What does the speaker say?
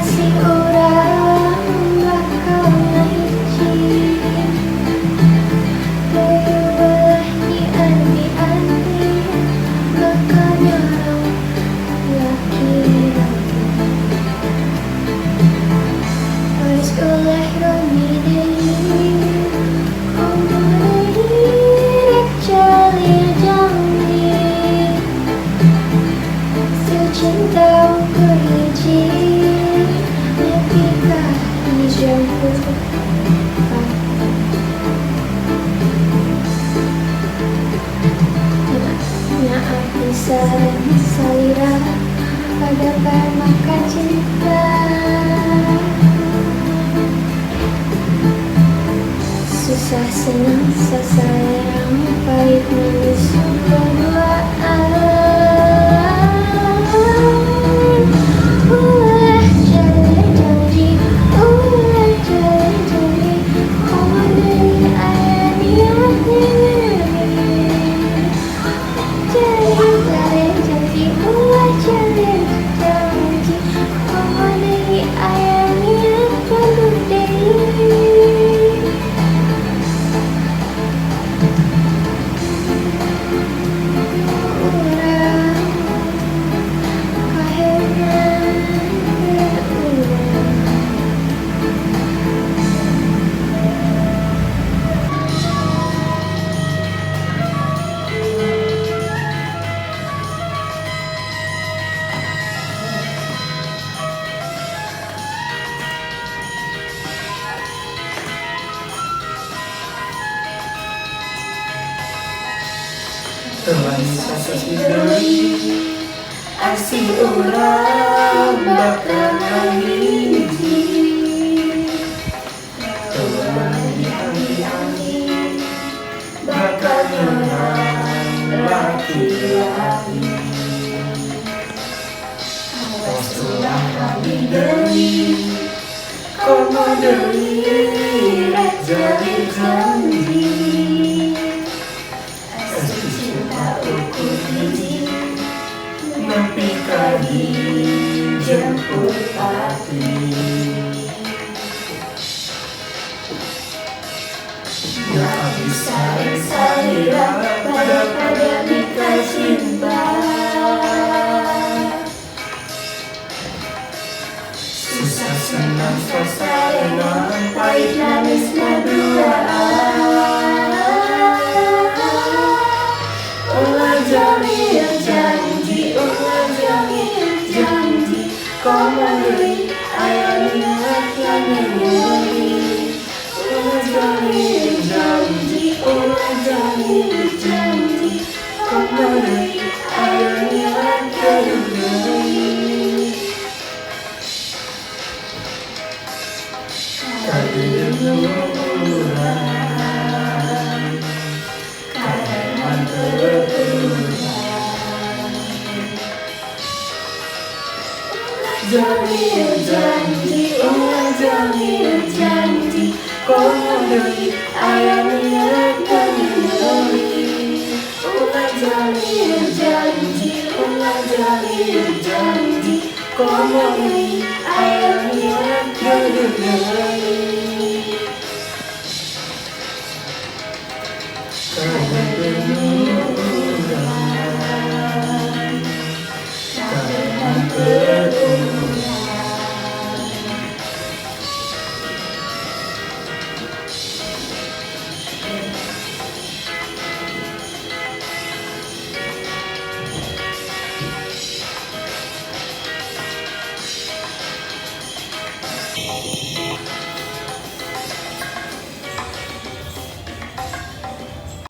Kasih orang bakal ngahiji belah diandi-andi bakal nyarang laki-laki Wes oleh romi deui komo deui rek jalil janji secinta ukur hiji nepikah dijemput Nyaap pisan salira pada maka cinta susah senang sesayang pahit manis berduaan ulah jalin janji ulah jalin janji komo deui aya niat deui jalin janji ulah jalin janji komo deui aya niat bantu deui Teman sasasi deui asih urang bakal ngahiji teman diandi-andi bakal nyerang laki-laki awas ulah rabi deui komo deui rek jalin janji ukur hiji nepi ka dijemput hati nyaap disareng salira pada nikah cinta susah senang sasarengan pahit manis berduaan ulah jalin janji ulah jalin janji komo deui aya niat yang deui ulah jalin janji ulah jalin janji komo deui aya niat yang deui kadieu urang